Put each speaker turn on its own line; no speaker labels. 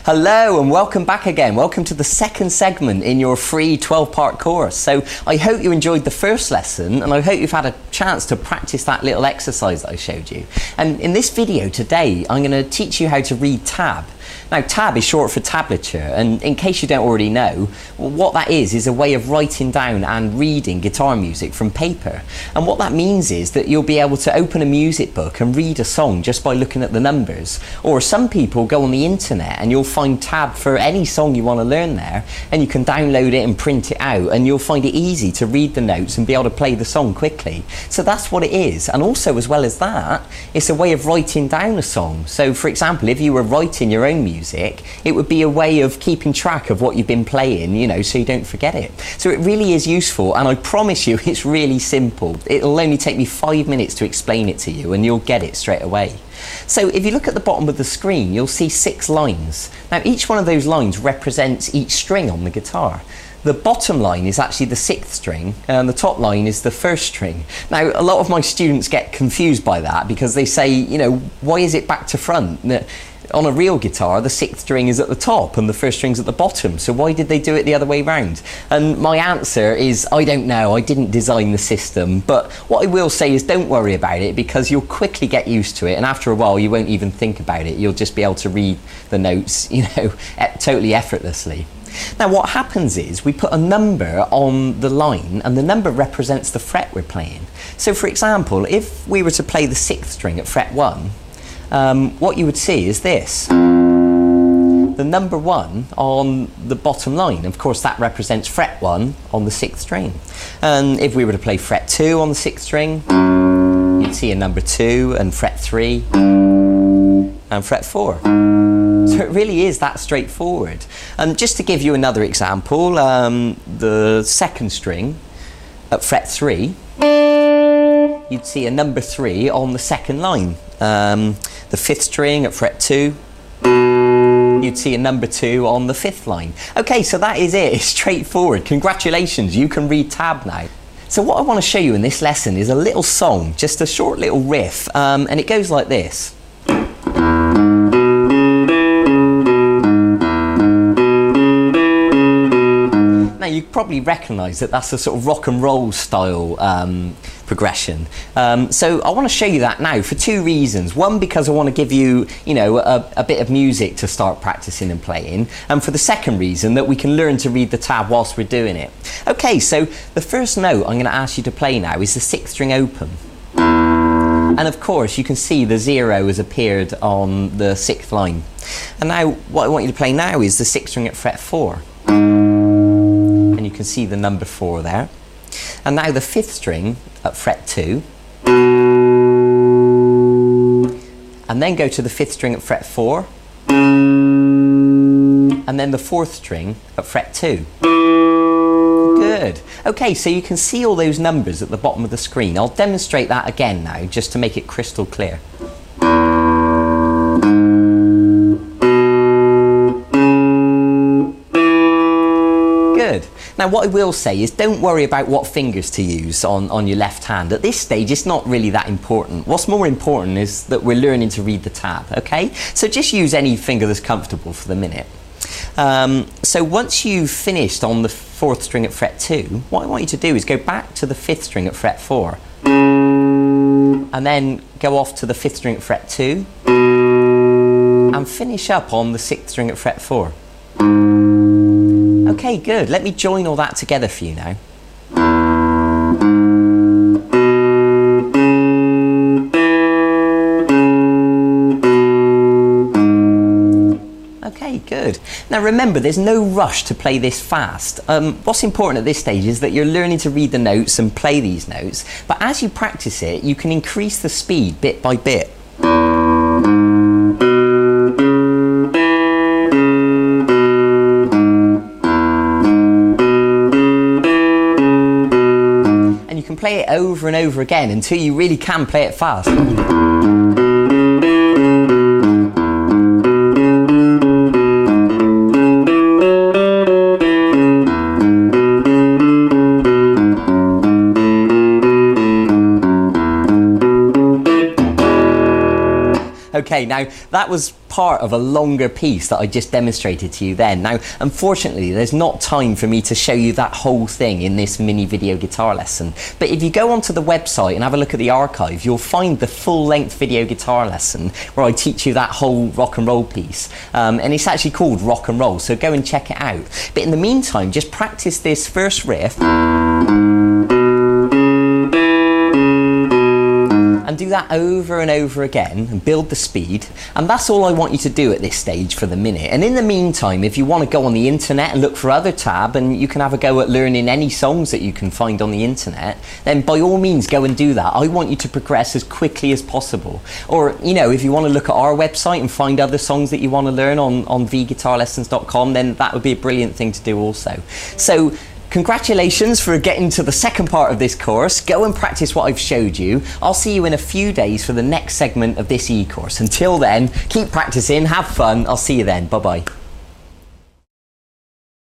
Hello and welcome back again. Welcome to the second segment in your free 12-part course. So I hope you enjoyed the first lesson and I hope you've had a chance to practice that little exercise that I showed you. And in this video today, I'm going to teach you how to read tab. Now, tab is short for tablature, and in case you don't already know, what that is a way of writing down and reading guitar music from paper. And what that means is that you'll be able to open a music book and read a song just by looking at the numbers. Or some people go on the internet and you'll find tab for any song you want to learn there, and you can download it and print it out, and you'll find it easy to read the notes and be able to play the song quickly. So that's what it is. And also, as well as that, it's a way of writing down a song. So for example, if you were writing your own music, it would be a way of keeping track of what you've been playing, you know, so you don't forget it. So it really is useful, and I promise you it's really simple. It'll only take me 5 minutes to explain it to you and you'll get it straight away. So if you look at the bottom of the screen, you'll see 6 lines. Now each one of those lines represents each string on the guitar. The bottom line is actually the 6th string and the top line is the 1st string. Now a lot of my students get confused by that because they say, you know, why is it back to front? On a real guitar, the 6th string is at the top and the 1st string's at the bottom, so why did they do it the other way round? And my answer is, I don't know, I didn't design the system, but what I will say is don't worry about it because you'll quickly get used to it, and after a while you won't even think about it. You'll just be able to read the notes, you know, totally effortlessly. Now what happens is we put a number on the line and the number represents the fret we're playing. So for example, if we were to play the 6th string at fret 1, what you would see is this. The number 1 on the bottom line, of course that represents fret 1 on the 6th string. And if we were to play fret 2 on the 6th string, you'd see a number 2 and fret 3 and fret 4. So it really is that straightforward. And just to give you another example, the 2nd string at fret 3, you'd see a number 3 on the 2nd line. The 5th string at fret 2, you'd see a number 2 on the 5th line. Okay, so that is it. It's straightforward. Congratulations, you can read tab now. So what I want to show you in this lesson is a little song, just a short little riff, and it goes like this. Now you probably recognise that that's a sort of rock and roll style progression. So I want to show you that now for 2 reasons. One, because I want to give you, you know, a bit of music to start practicing and playing, and for the second reason that we can learn to read the tab whilst we're doing it. Okay, so the first note I'm going to ask you to play now is the 6th string open. And of course you can see the 0 has appeared on the 6th line. And now what I want you to play now is the 6th string at fret 4. And you can see the number 4 there. And now the 5th string at fret 2. And then go to the 5th string at fret 4. And then the 4th string at fret 2. Good. Okay, so you can see all those numbers at the bottom of the screen. I'll demonstrate that again now, just to make it crystal clear. Good. Now what I will say is don't worry about what fingers to use on your left hand. At this stage it's not really that important. What's more important is that we're learning to read the tab, okay? So just use any finger that's comfortable for the minute. So once you've finished on the 4th string at fret 2, what I want you to do is go back to the 5th string at fret 4 and then go off to the 5th string at fret 2 and finish up on the 6th string at fret 4. Okay, good. Let me join all that together for you now. Okay, good. Now remember, there's no rush to play this fast. What's important at this stage is that you're learning to read the notes and play these notes, but as you practice it, you can increase the speed bit by bit. And you can play it over and over again until you really can play it fast. Okay, Okay, now that was part of a longer piece that I just demonstrated to you then. Now, unfortunately, there's not time for me to show you that whole thing in this mini video guitar lesson. But if you go onto the website and have a look at the archive, you'll find the full-length video guitar lesson where I teach you that whole rock and roll piece. And it's actually called Rock and Roll, so go and check it out. But in the meantime, just practice this first riff. And do that over and over again and build the speed. And that's all I want you to do at this stage for the minute. And in the meantime, if you want to go on the internet and look for other tab, and you can have a go at learning any songs that you can find on the internet, then by all means go and do that. I want you to progress as quickly as possible. Or, you know, if you want to look at our website and find other songs that you want to learn on vguitarlessons.com, then that would be a brilliant thing to do also. So, congratulations for getting to the second part of this course. Go and practice what I've showed you. I'll see you in a few days for the next segment of this e-course. Until then, keep practicing, have fun. I'll see you then. Bye-bye.